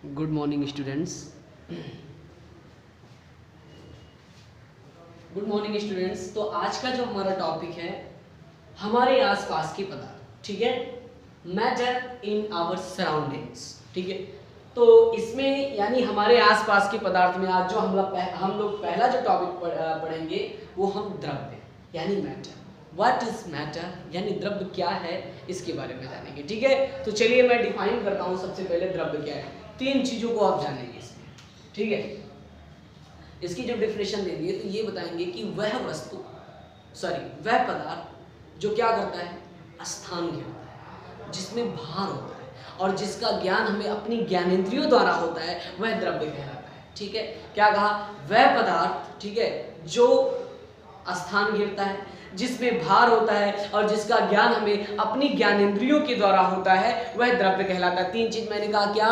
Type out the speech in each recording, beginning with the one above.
Good morning students. Good morning students. तो आज का जो हमारा टॉपिक है हमारे आसपास के पदार्थ, ठीक है, मैटर इन आवर सराउंडिंग्स, ठीक है। तो इसमें यानी हमारे आसपास के पदार्थ में आज जो हम लोग पहला जो टॉपिक पढ़ेंगे वो हम द्रव्य यानी मैटर। व्हाट इज मैटर यानी द्रव्य क्या है, इसके बारे में जानेंगे, ठीक है। तो चलिए मैं डिफाइन करता हूँ। सबसे पहले द्रव्य क्या है, तीन चीजों को आप जानेंगे इसमें, ठीक है। इसकी जब डेफिनेशन दे दी है तो ये बताएंगे कि वह वह पदार्थ जो क्या करता है, स्थान घेरता है, जिसमें भार होता है और जिसका ज्ञान हमें अपनी ज्ञानेंद्रियों द्वारा होता है, वह द्रव्य कहलाता है, ठीक है। क्या कहा, वह पदार्थ, ठीक है, जो स्थान घेरता है, जिसमें भार होता है और जिसका ज्ञान हमें अपनी ज्ञानेंद्रियों के द्वारा होता है, वह द्रव्य कहलाता है। तीन चीज मैंने कहा, क्या,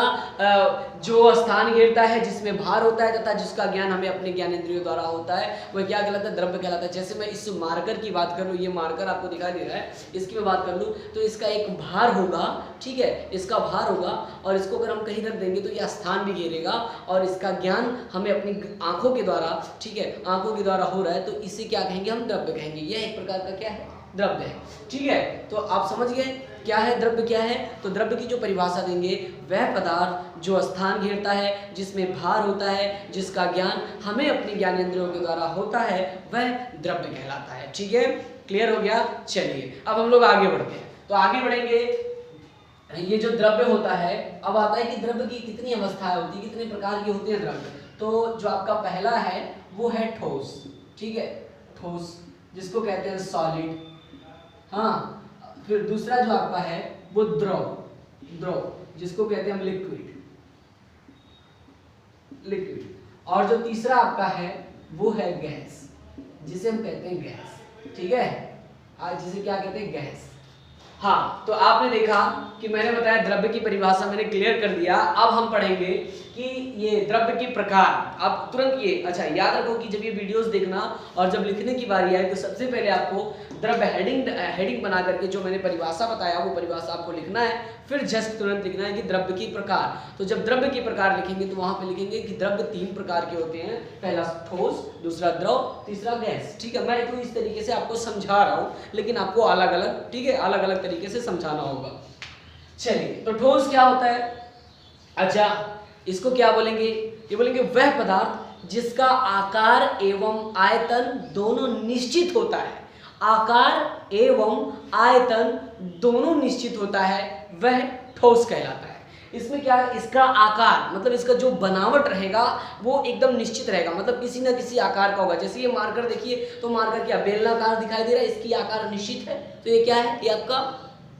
जो स्थान घेरता है, जिसमें भार होता है तथा जिसका ज्ञान हमें अपने ज्ञानेंद्रियों द्वारा होता है, वह क्या कहलाता है, द्रव्य कहलाता है। जैसे मैं इस मार्कर की बात कर लूँ, ये मार्कर आपको दिखाई दे रहा है, इसकी मैं बात कर लूँ तो इसका एक भार होगा, ठीक है, इसका भार होगा और इसको अगर हम कहीं रख देंगे तो यह स्थान भी घेरेगा और इसका ज्ञान हमें अपनी आंखों के द्वारा, ठीक है, आंखों के द्वारा हो रहा है, तो इसे क्या कहेंगे, हम द्रव्य कहेंगे। यह एक प्रकार का क्या है, द्रव्य है, ठीक है। तो आप समझ गए क्या है द्रव्य, क्या है। तो द्रव्य की जो परिभाषा देंगे, वह पदार्थ जो स्थान घेरता है, जिसमें भार होता है, जिसका ज्ञान हमें अपनी ज्ञानेंद्रियों के द्वारा होता है, वह द्रव्य कहलाता है, ठीक है। क्लियर हो गया। चलिए अब हम लोग आगे बढ़ते हैं। तो आगे बढ़ेंगे, ये जो द्रव्य होता है, अब आता है कि द्रव्य की कितनी अवस्थाएं होती है, कितने प्रकार की होती है द्रव्य। तो जो आपका पहला है वो है ठोस, ठीक है, ठोस जिसको कहते हैं सॉलिड, हाँ। फिर दूसरा जो आपका है वो द्रव जिसको कहते हैं हम लिक्विड। और जो तीसरा आपका है वो है गैस, जिसे हम कहते हैं गैस, ठीक है, आज जिसे क्या कहते हैं, गैस। हाँ, तो आपने देखा कि मैंने बताया द्रव्य की परिभाषा मैंने क्लियर कर दिया। अब हम पढ़ेंगे कि ये द्रव्य के प्रकार। अब तुरंत ये अच्छा याद रखो कि जब ये वीडियोस देखना और जब लिखने की बारी आए तो सबसे पहले आपको द्रव्य हेडिंग बना करके जो मैंने परिभाषा बताया वो परिभाषा आपको लिखना है, फिर जस्ट तुरंत लिखना है कि द्रव्य की प्रकार। तो जब द्रव्य के प्रकार लिखेंगे तो वहां पे लिखेंगे कि द्रव्य तीन प्रकार के होते हैं, पहला ठोस, दूसरा द्रव, तीसरा गैस, ठीक है। मैं तो इस तरीके से आपको समझा रहा हूँ, लेकिन आपको अलग अलग, ठीक है, अलग अलग तरीके से समझाना होगा। चलिए, तो ठोस क्या होता है, अच्छा इसको क्या बोलेंगे, ये बोलेंगे वह पदार्थ जिसका आकार एवं आयतन दोनों निश्चित होता है। आकार एवं आयतन दोनों निश्चित होता है, वह ठोस कहलाता है। इसमें क्या है, इसका आकार मतलब इसका जो बनावट रहेगा वो एकदम निश्चित रहेगा, मतलब किसी ना किसी आकार का होगा। जैसे ये मार्कर देखिए, तो मार्कर क्या बेलनाकार दिखाई दे रहा है, इसकी आकार निश्चित है, तो ये क्या है, ये आपका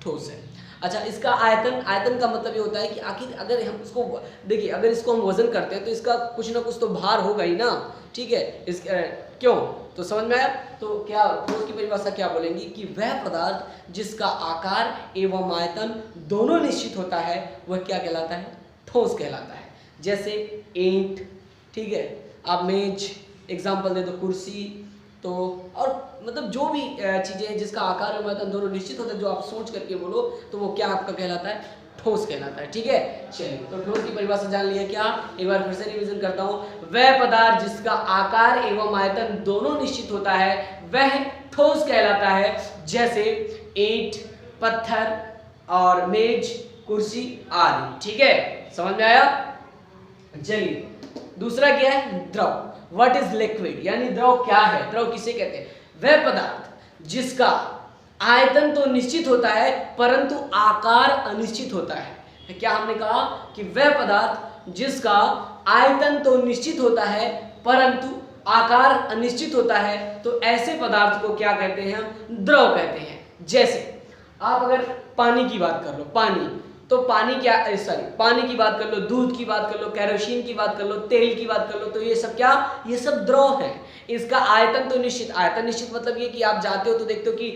ठोस है। अच्छा, इसका आयतन का मतलब ये होता है कि आखिर अगर हम इसको देखिए, अगर इसको हम वजन करते हैं तो इसका कुछ ना कुछ तो भार होगा ही ना, ठीक है। क्यों, तो समझ में आया। तो क्या ठोस की परिभाषा क्या बोलेंगी कि वह पदार्थ जिसका आकार एवं आयतन दोनों निश्चित होता है, वह क्या कहलाता है, ठोस कहलाता है। जैसे ईंट, ठीक है, आप मेज एग्जाम्पल दे दो, कुर्सी, तो और मतलब जो भी चीजें हैं जिसका आकार एवं आयतन दोनों निश्चित होता है, जो आप सोच करके बोलो तो वो क्या आपका कहलाता है, ठोस कहलाता है, ठीक है। चलिए, तो ठोस की परिभाषा जान लिया क्या, एक बार फिर से रिवीजन करता हूं। वह पदार्थ जिसका आकार एवं आयतन दोनों निश्चित होता है, वह ठोस कहलाता है। जैसे ईंट, पत्थर और मेज, कुर्सी आदि, ठीक है, समझ में आया। चलिए, दूसरा क्या है, द्रव। व्हाट इज लिक्विड यानी द्रव क्या है, द्रव किसे कहते हैं, वह पदार्थ जिसका आयतन तो निश्चित होता है परंतु आकार अनिश्चित होता है। क्या हमने कहा कि वह पदार्थ जिसका आयतन तो निश्चित होता है परंतु आकार अनिश्चित होता है, तो ऐसे पदार्थ को क्या कहते हैं, हम द्रव कहते हैं। जैसे आप अगर पानी की बात कर लो, तो पानी की बात कर लो, दूध की बात कर लो, केरोसिन की बात कर लो, तेल की बात कर लो, तो ये सब क्या, ये सब द्रव है। इसका आयतन तो निश्चित, आयतन निश्चित मतलब ये कि आप जाते हो तो देखते हो कि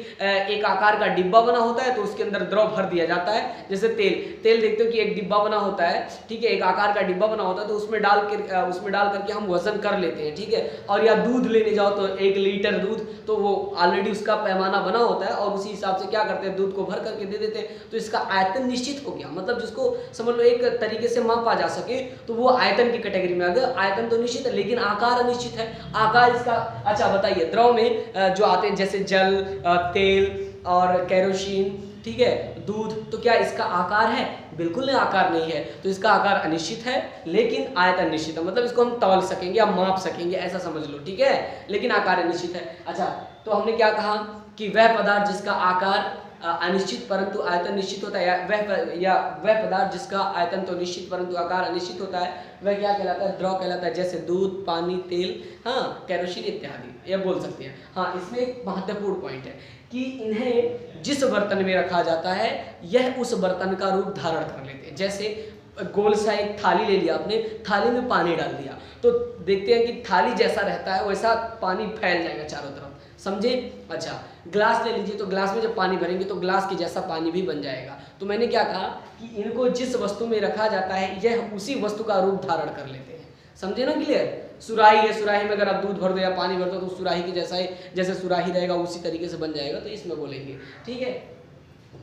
एक आकार का डिब्बा बना होता है, तो उसके अंदर द्रव भर दिया जाता है। जैसे तेल देखते हो कि एक डिब्बा बना होता है, ठीक है, एक आकार का डिब्बा बना होता है, तो उसमें डाल करके हम वजन कर लेते हैं, ठीक है। और या दूध लेने जाओ तो 1 लीटर दूध, तो वो ऑलरेडी उसका पैमाना बना होता है और उसी हिसाब से क्या करते हैं, दूध को भर करके दे देते हैं, तो इसका आयतन निश्चित हो गया। गया, मतलब जिसको समझ लो एक तरीके से मापा जा सके, तो वो आयतन की कैटेगरी में आ गया। आयतन तो निश्चित है लेकिन आकार अनिश्चित है। आकार इसका, अच्छा बताइए, द्रव में जो आते हैं जैसे जल, तेल और केरोसिन, ठीक है, दूध, तो क्या इसका आकार है? बिल्कुल नहीं, आकार नहीं है। तो इसका आकार अनिश्चित है लेकिन आयतन निश्चित है, मतलब इसको हम तौल सकेंगे या माप सकेंगे, ऐसा समझ लो, ठीक है, लेकिन आकार अनिश्चित है। अच्छा, तो हमने क्या कहा कि वह पदार्थ जिसका आकार अनिश्चित परंतु आयतन निश्चित होता है, या वह पदार्थ जिसका आयतन तो निश्चित परंतु आकार अनिश्चित होता है, वह क्या कहलाता है? द्रव कहलाता है। जैसे दूध, पानी, तेल, हाँ, केरोसिन इत्यादि, ये बोल सकते हैं। हाँ, इसमें एक महत्वपूर्ण पॉइंट है कि इन्हें जिस बर्तन में रखा जाता है यह उस बर्तन का रूप धारण कर लेते हैं। जैसे गोल सा एक थाली ले लिया आपने, थाली में पानी डाल दिया, तो देखते हैं कि थाली जैसा रहता है वैसा पानी फैल जाएगा चारों तरफ, समझे? अच्छा, ग्लास ले लीजिए, तो ग्लास में जब पानी भरेंगे तो ग्लास के जैसा पानी भी बन जाएगा। तो मैंने क्या कहा कि इनको जिस वस्तु में रखा जाता है यह उसी वस्तु का रूप धारण कर लेते हैं, समझे ना? क्लियर? सुराही है, सुराही में अगर आप दूध भर दो या पानी भर दो तो सुराही की जैसा ही, जैसे सुराही रहेगा उसी तरीके से बन जाएगा, तो इसमें बोलेंगे, ठीक है?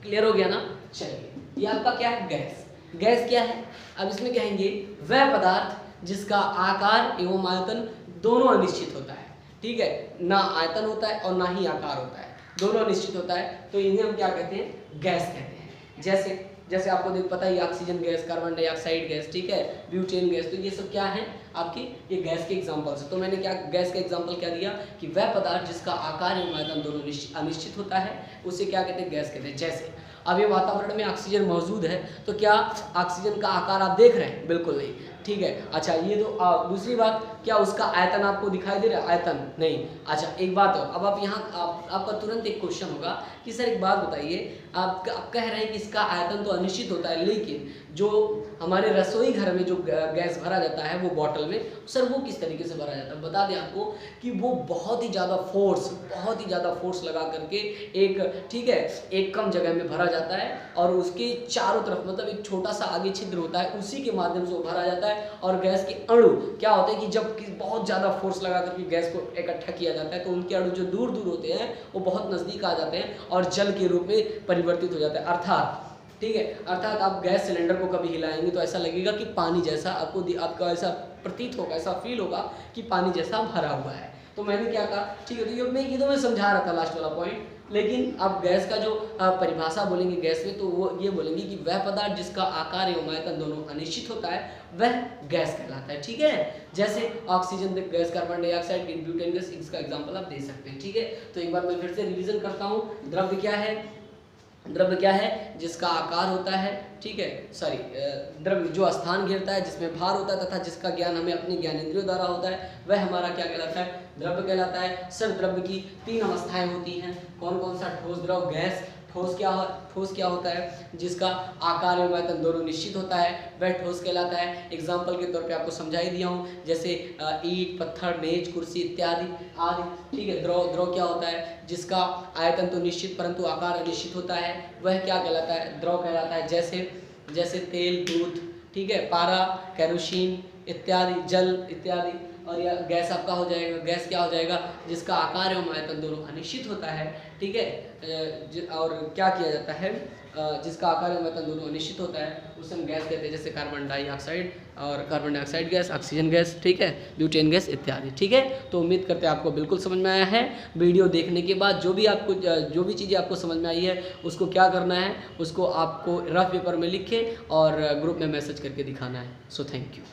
क्लियर हो गया ना? चलिए, ये आपका क्या है? गैस। गैस क्या है? अब इसमें कहेंगे वह पदार्थ जिसका आकार एवं आयतन दोनों अनिश्चित होता है, ठीक है, ना आयतन होता है और ना ही आकार होता है, दोनों अनिश्चित होता है, तो इन्हें हम क्या कहते हैं? गैस कहते हैं। जैसे आपको पता ही, oxygen gas, carbon dioxide gas, ठीक है, ब्यूटेन गैस, तो ये सब क्या है आपके? ये गैस के एग्जांपल्स है। तो मैंने क्या गैस का एग्जांपल क्या दिया कि वह पदार्थ जिसका आकार एवं आयतन दोनों अनिश्चित होता है उसे क्या कहते हैं? गैस कहते हैं। जैसे अब ये वातावरण में ऑक्सीजन मौजूद है, तो क्या ऑक्सीजन का आकार आप देख रहे हैं? बिल्कुल नहीं, ठीक है। अच्छा, ये तो दूसरी बात, क्या उसका आयतन आपको दिखाई दे रहा है? आयतन नहीं। अच्छा, एक बात और, अब आप यहाँ आपका तुरंत एक क्वेश्चन होगा कि सर एक बात बताइए, आप कह रहे हैं कि इसका आयतन तो अनिश्चित होता है, लेकिन जो हमारे रसोई घर में जो गैस भरा जाता है वो बॉटल में, सर वो किस तरीके से भरा जाता है? बता दें आपको कि वो बहुत ही ज़्यादा फोर्स लगा करके एक, ठीक है, एक कम जगह में भरा जाता है और उसके चारों तरफ, मतलब एक छोटा सा आगे छिद्र होता है, उसी के माध्यम से वो भरा जाता है। और गैस के अणु क्या होते हैं कि जब बहुत ज़्यादा फोर्स लगा करके गैस को इकट्ठा किया जाता है तो उनके अणु जो दूर दूर होते हैं वो बहुत नज़दीक आ जाते हैं और जल के रूप में परिवर्तित हो जाता है। अर्थात, ठीक है, अर्थात आप गैस सिलेंडर को कभी हिलाएंगे तो ऐसा लगेगा कि पानी जैसा आपको ऐसा प्रतीत होगा, ऐसा फील होगा कि पानी जैसा भरा हुआ है। तो मैंने क्या कहा, ठीक है, तो ये तो मैं समझा रहा था लास्ट वाला पॉइंट, लेकिन अब गैस का जो परिभाषा बोलेंगे गैस में, तो वो ये बोलेंगे कि वह पदार्थ जिसका आकार एवं आयतन दोनों अनिश्चित होता है वह गैस कहलाता है, ठीक है। जैसे oxygen gas, carbon dioxide, butane gas, इसका एग्जांपल आप दे सकते हैं, ठीक है। तो एक बार मैं फिर से रिवीजन करता हूँ। द्रव्य क्या है? द्रव्य क्या है? जिसका आकार होता है, ठीक है, सॉरी, द्रव्य जो स्थान घेरता है, जिसमें भार होता है तथा जिसका ज्ञान हमें अपनी ज्ञानेंद्रियों द्वारा होता है, वह हमारा क्या कहलाता है? द्रव्य कहलाता है। सर, द्रव्य की 3 अवस्थाएं होती हैं, कौन कौन सा? ठोस, द्रव, गैस। ठोस क्या होता है? जिसका आकार एवं आयतन दोनों निश्चित होता है, वह ठोस कहलाता है। एग्जाम्पल के तौर पे आपको समझा ही दिया हूँ, जैसे ईंट, पत्थर, मेज, कुर्सी इत्यादि आदि, ठीक है। द्रव क्या होता है? जिसका आयतन तो निश्चित परंतु आकार अनिश्चित होता है, वह क्या कहलाता है? द्रव कहलाता है। जैसे तेल, दूध, ठीक है, पारा, केरोसिन इत्यादि, जल इत्यादि। और यह गैस आपका हो जाएगा। गैस क्या हो जाएगा? जिसका आकार एवं आयतन दोनों अनिश्चित होता है, ठीक है। और क्या किया जाता है? जिसका आकार एवं आयतन दोनों अनिश्चित होता है उसे हम गैस कहते हैं, जैसे कार्बन डाइऑक्साइड और carbon dioxide gas, oxygen gas, ठीक है, ब्यूटेन गैस इत्यादि, ठीक है। तो उम्मीद करते हैं आपको बिल्कुल समझ में आया है। वीडियो देखने के बाद जो भी चीज़ें आपको समझ में आई है उसको क्या करना है, उसको आपको रफ पेपर में लिख के और ग्रुप में मैसेज करके दिखाना है। So thank you.